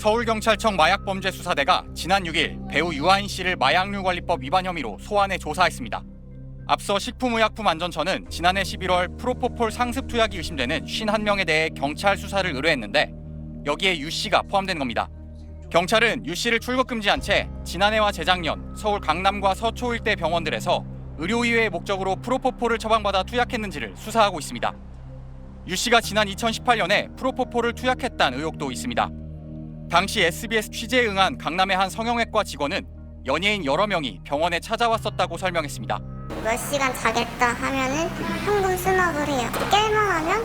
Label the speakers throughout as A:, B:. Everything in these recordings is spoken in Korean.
A: 서울경찰청 마약범죄수사대가 지난 6일 배우 유아인 씨를 마약류관리법 위반 혐의로 소환해 조사했습니다. 앞서 식품의약품안전처는 지난해 11월 프로포폴 상습 투약이 의심되는 51명에 대해 경찰 수사를 의뢰했는데 여기에 유 씨가 포함된 겁니다. 경찰은 유 씨를 출국 금지한 채 지난해와 재작년 서울 강남과 서초 일대 병원들에서 의료이외의 목적으로 프로포폴을 처방받아 투약했는지를 수사하고 있습니다. 유 씨가 지난 2018년에 프로포폴을 투약했다는 의혹도 있습니다. 당시 SBS 취재에 응한 강남의 한 성형외과 직원은 연예인 여러 명이 병원에 찾아왔었다고 설명했습니다.
B: 몇 시간 자겠다 하면은 현금 수납을 해요. 깰만 하면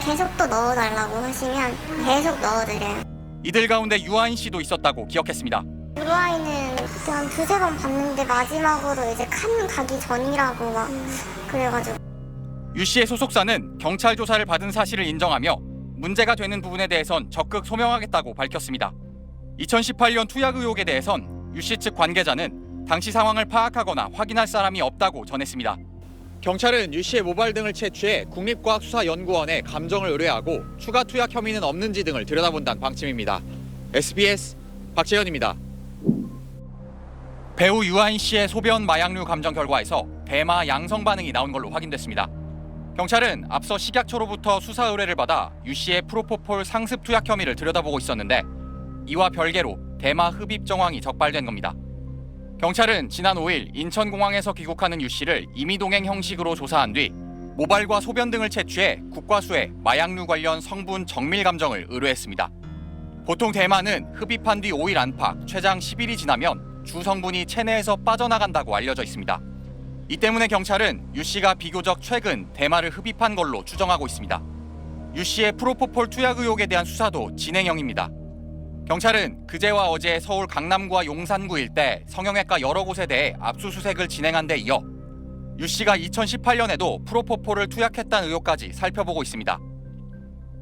B: 계속 또 넣어달라고 하시면 계속 넣어드려요.
A: 이들 가운데 유아인 씨도 있었다고 기억했습니다.
B: 유아인은 그때 한 두세 번 봤는데 마지막으로 이제 칸 가기 전이라고 막 그래가지고.
A: 유 씨의 소속사는 경찰 조사를 받은 사실을 인정하며 문제가 되는 부분에 대해선 적극 소명하겠다고 밝혔습니다. 2018년 투약 의혹에 대해선 유 씨 측 관계자는 당시 상황을 파악하거나 확인할 사람이 없다고 전했습니다. 경찰은 유 씨의 모발 등을 채취해 국립과학수사연구원에 감정을 의뢰하고 추가 투약 혐의는 없는지 등을 들여다본다는 방침입니다. SBS 박재현입니다. 배우 유아인 씨의 소변 마약류 감정 결과에서 대마 양성 반응이 나온 걸로 확인됐습니다. 경찰은 앞서 식약처로부터 수사 의뢰를 받아 유 씨의 프로포폴 상습 투약 혐의를 들여다보고 있었는데 이와 별개로 대마 흡입 정황이 적발된 겁니다. 경찰은 지난 5일 인천공항에서 귀국하는 유 씨를 임의동행 형식으로 조사한 뒤 모발과 소변 등을 채취해 국과수에 마약류 관련 성분 정밀 감정을 의뢰했습니다. 보통 대마는 흡입한 뒤 5일 안팎, 최장 10일이 지나면 주 성분이 체내에서 빠져나간다고 알려져 있습니다. 이 때문에 경찰은 유 씨가 비교적 최근 대마를 흡입한 걸로 추정하고 있습니다. 유 씨의 프로포폴 투약 의혹에 대한 수사도 진행형입니다. 경찰은 그제와 어제 서울 강남과 용산구 일대 성형외과 여러 곳에 대해 압수수색을 진행한 데 이어 유 씨가 2018년에도 프로포폴을 투약했다는 의혹까지 살펴보고 있습니다.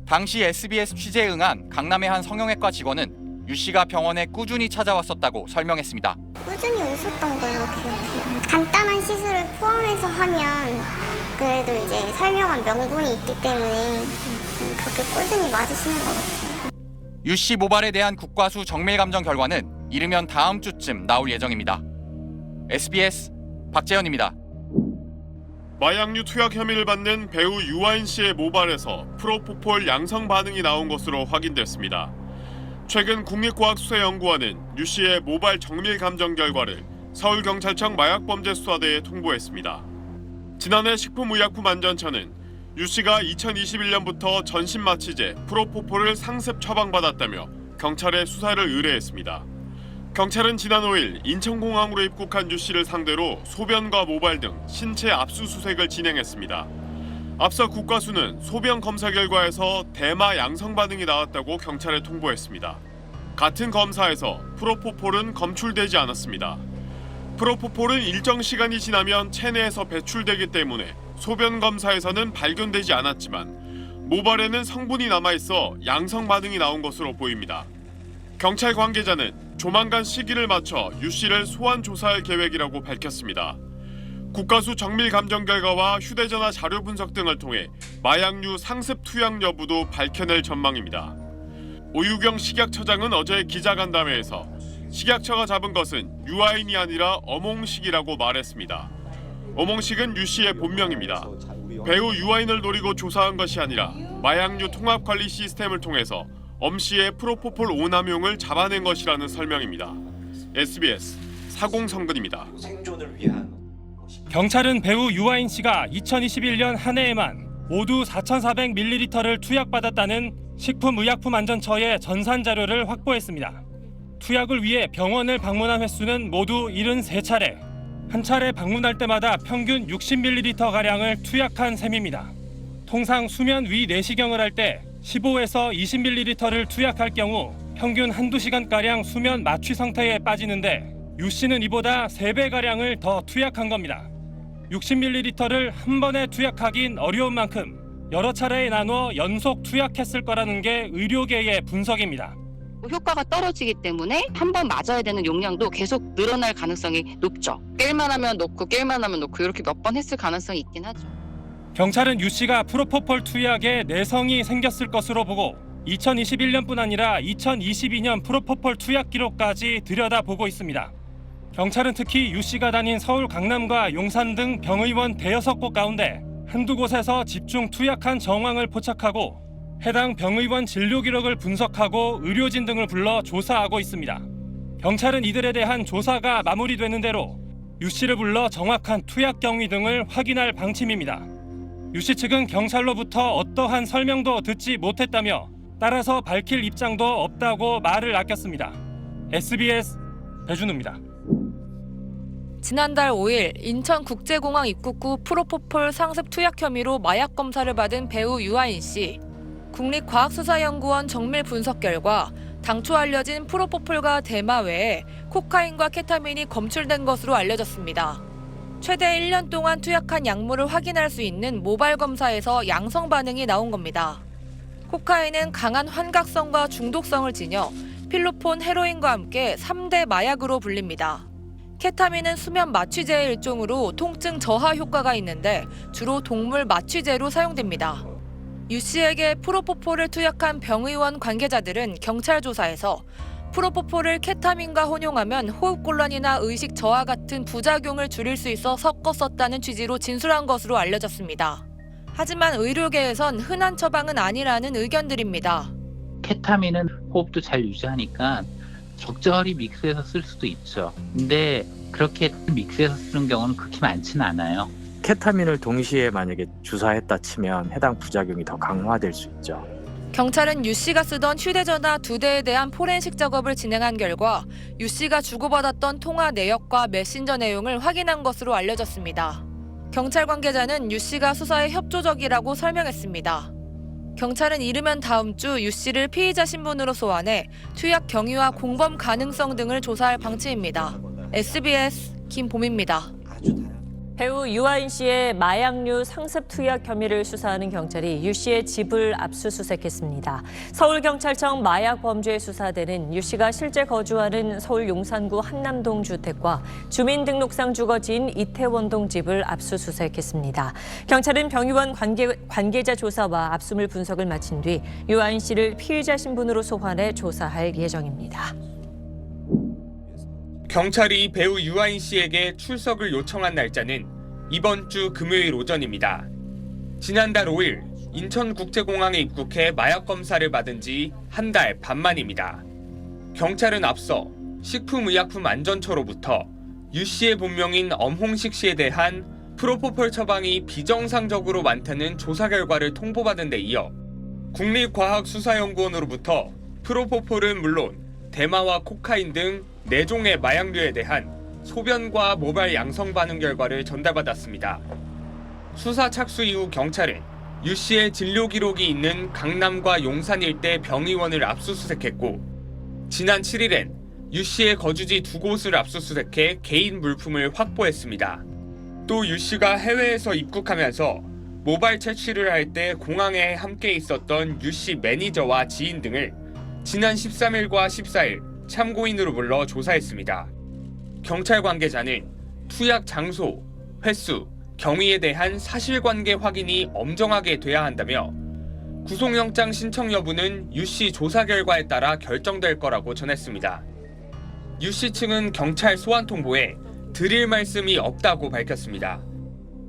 A: 당시 SBS 취재에 응한 강남의 한 성형외과 직원은 유 씨가 병원에 꾸준히 찾아왔었다고 설명했습니다.
B: 꾸준히 오셨던 걸로 기억해요. 간단한 시술을 포함해서 하면 그래도 이제 설명한 명분이 있기 때문에 그렇게 꾸준히 맞으시는 것 같아요.
A: 유 씨 모발에 대한 국과수 정밀 감정 결과는 이르면 다음 주쯤 나올 예정입니다. SBS 박재현입니다.
C: 마약류 투약 혐의를 받는 배우 유아인 씨의 모발에서 프로포폴 양성 반응이 나온 것으로 확인됐습니다. 최근 국립과학수사연구원은 유 씨의 모발 정밀 감정 결과를 서울경찰청 마약범죄수사대에 통보했습니다. 지난해 식품의약품안전처는 유 씨가 2021년부터 전신마취제 프로포폴을 상습 처방받았다며 경찰에 수사를 의뢰했습니다. 경찰은 지난 5일 인천공항으로 입국한 유 씨를 상대로 소변과 모발 등 신체 압수수색을 진행했습니다. 앞서 국과수는 소변 검사 결과에서 대마 양성 반응이 나왔다고 경찰에 통보했습니다. 같은 검사에서 프로포폴은 검출되지 않았습니다. 프로포폴은 일정 시간이 지나면 체내에서 배출되기 때문에 소변 검사에서는 발견되지 않았지만 모발에는 성분이 남아있어 양성 반응이 나온 것으로 보입니다. 경찰 관계자는 조만간 시기를 맞춰 유 씨를 소환 조사할 계획이라고 밝혔습니다. 국과수 정밀 감정 결과와 휴대전화 자료 분석 등을 통해 마약류 상습 투약 여부도 밝혀낼 전망입니다. 오유경 식약처장은 어제 기자간담회에서 식약처가 잡은 것은 유아인이 아니라 어몽식이라고 말했습니다. 어몽식은 유 씨의 본명입니다. 배우 유아인을 노리고 조사한 것이 아니라 마약류 통합관리 시스템을 통해서 엄 씨의 프로포폴 오남용을 잡아낸 것이라는 설명입니다. SBS 사공성근입니다.
D: 경찰은 배우 유아인 씨가 2021년 한 해에만 모두 4,400ml를 투약받았다는 식품의약품안전처의 전산 자료를 확보했습니다. 투약을 위해 병원을 방문한 횟수는 모두 73차례. 한 차례 방문할 때마다 평균 60ml가량을 투약한 셈입니다. 통상 수면 위 내시경을 할 때 15에서 20ml를 투약할 경우 평균 한두 시간가량 수면 마취 상태에 빠지는데 유 씨는 이보다 3배가량을 더 투약한 겁니다. 60ml를 한 번에 투약하긴 어려운 만큼 여러 차례에 나눠 연속 투약했을 거라는 게 의료계의 분석입니다.
E: 효과가 떨어지기 때문에 한 번 맞아야 되는 용량도 계속 늘어날 가능성이 높죠. 깰만 하면 놓고 깰만 하면 놓고 이렇게 몇 번 했을 가능성이 있긴 하죠.
D: 경찰은 유 씨가 프로포폴 투약에 내성이 생겼을 것으로 보고 2021년뿐 아니라 2022년 프로포폴 투약 기록까지 들여다보고 있습니다. 경찰은 특히 유 씨가 다닌 서울 강남과 용산 등 병의원 대여섯 곳 가운데 한두 곳에서 집중 투약한 정황을 포착하고 해당 병의원 진료 기록을 분석하고 의료진 등을 불러 조사하고 있습니다. 경찰은 이들에 대한 조사가 마무리되는 대로 유 씨를 불러 정확한 투약 경위 등을 확인할 방침입니다. 유 씨 측은 경찰로부터 어떠한 설명도 듣지 못했다며 따라서 밝힐 입장도 없다고 말을 아꼈습니다. SBS 배준우입니다.
F: 지난달 5일 인천국제공항 입국구 프로포폴 상습 투약 혐의로 마약 검사를 받은 배우 유아인 씨. 국립과학수사연구원 정밀 분석 결과 당초 알려진 프로포폴과 대마 외에 코카인과 케타민이 검출된 것으로 알려졌습니다. 최대 1년 동안 투약한 약물을 확인할 수 있는 모바일 검사에서 양성 반응이 나온 겁니다. 코카인은 강한 환각성과 중독성을 지녀 필로폰, 헤로인과 함께 3대 마약으로 불립니다. 케타민은 수면 마취제의 일종으로 통증 저하 효과가 있는데 주로 동물 마취제로 사용됩니다. 유 씨에게 프로포폴을 투약한 병의원 관계자들은 경찰 조사에서 프로포폴을 케타민과 혼용하면 호흡곤란이나 의식 저하 같은 부작용을 줄일 수 있어 섞어 썼다는 취지로 진술한 것으로 알려졌습니다. 하지만 의료계에선 흔한 처방은 아니라는 의견들입니다.
G: 케타민은 호흡도 잘 유지하니까 적절히 믹스해서 쓸 수도 있죠. 근데 그렇게 믹스해서 쓰는 경우는 그렇게 많지는 않아요.
H: 케타민을 동시에 만약에 주사했다 치면 해당 부작용이 더 강화될 수 있죠.
F: 경찰은 유 씨가 쓰던 휴대전화 2대에 대한 포렌식 작업을 진행한 결과 유 씨가 주고받았던 통화 내역과 메신저 내용을 확인한 것으로 알려졌습니다. 경찰 관계자는 유 씨가 수사에 협조적이라고 설명했습니다. 경찰은 이르면 다음 주 유 씨를 피의자 신분으로 소환해 투약 경위와 공범 가능성 등을 조사할 방침입니다. SBS 김봄입니다.
I: 배우 유아인 씨의 마약류 상습 투약 혐의를 수사하는 경찰이 유 씨의 집을 압수수색했습니다. 서울경찰청 마약범죄수사대는 유 씨가 실제 거주하는 서울 용산구 한남동 주택과 주민등록상 주거지인 이태원동 집을 압수수색했습니다. 경찰은 병의원 관계자 조사와 압수물 분석을 마친 뒤 유아인 씨를 피의자 신분으로 소환해 조사할 예정입니다.
J: 경찰이 배우 유아인 씨에게 출석을 요청한 날짜는 이번 주 금요일 오전입니다. 지난달 5일 인천국제공항에 입국해 마약 검사를 받은 지 한 달 반 만입니다. 경찰은 앞서 식품의약품안전처로부터 유 씨의 본명인 엄홍식 씨에 대한 프로포폴 처방이 비정상적으로 많다는 조사 결과를 통보받은 데 이어 국립과학수사연구원으로부터 프로포폴은 물론 대마와 코카인 등 4종의 마약류에 대한 소변과 모발 양성 반응 결과를 전달받았습니다. 수사 착수 이후 경찰은 유 씨의 진료 기록이 있는 강남과 용산 일대 병의원을 압수수색했고 지난 7일엔 유 씨의 거주지 2곳을 압수수색해 개인 물품을 확보했습니다. 또 유 씨가 해외에서 입국하면서 모바일 채취를 할 때 공항에 함께 있었던 유 씨 매니저와 지인 등을 지난 13일과 14일 참고인으로 불러 조사했습니다. 경찰 관계자는 투약 장소, 횟수, 경위에 대한 사실관계 확인이 엄정하게 돼야 한다며 구속영장 신청 여부는 유 씨 조사 결과에 따라 결정될 거라고 전했습니다. 유 씨 측은 경찰 소환 통보에 드릴 말씀이 없다고 밝혔습니다.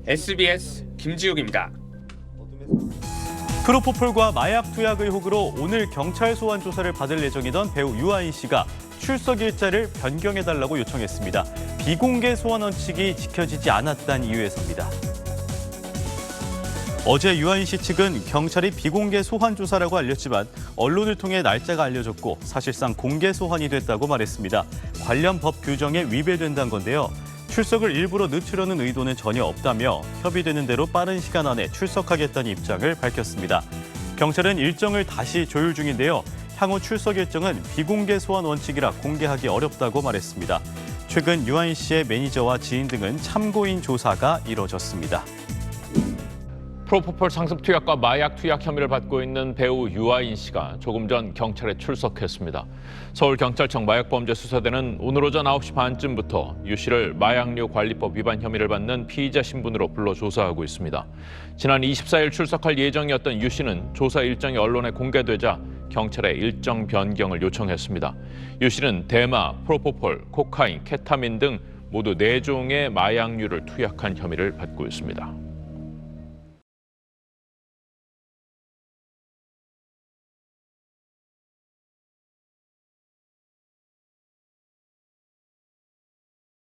J: SBS 김지욱입니다.
K: 프로포폴과 마약 투약 의혹으로 오늘 경찰 소환 조사를 받을 예정이던 배우 유아인 씨가 출석 일자를 변경해달라고 요청했습니다. 비공개 소환 원칙이 지켜지지 않았다는 이유에서입니다. 어제 유아인 씨 측은 경찰이 비공개 소환 조사라고 알렸지만 언론을 통해 날짜가 알려졌고 사실상 공개 소환이 됐다고 말했습니다. 관련 법 규정에 위배된다는 건데요. 출석을 일부러 늦추려는 의도는 전혀 없다며 협의되는 대로 빠른 시간 안에 출석하겠다는 입장을 밝혔습니다. 경찰은 일정을 다시 조율 중인데요. 향후 출석 일정은 비공개 소환 원칙이라 공개하기 어렵다고 말했습니다. 최근 유아인 씨의 매니저와 지인 등은 참고인 조사가 이뤄졌습니다.
L: 프로포폴 상습 투약과 마약 투약 혐의를 받고 있는 배우 유아인 씨가 조금 전 경찰에 출석했습니다. 서울경찰청 마약범죄수사대는 오늘 오전 9시 반쯤부터 유 씨를 마약류 관리법 위반 혐의를 받는 피의자 신분으로 불러 조사하고 있습니다. 지난 24일 출석할 예정이었던 유 씨는 조사 일정이 언론에 공개되자 경찰에 일정 변경을 요청했습니다. 유 씨는 대마, 프로포폴, 코카인, 케타민 등 모두 4종의 마약류를 투약한 혐의를 받고 있습니다.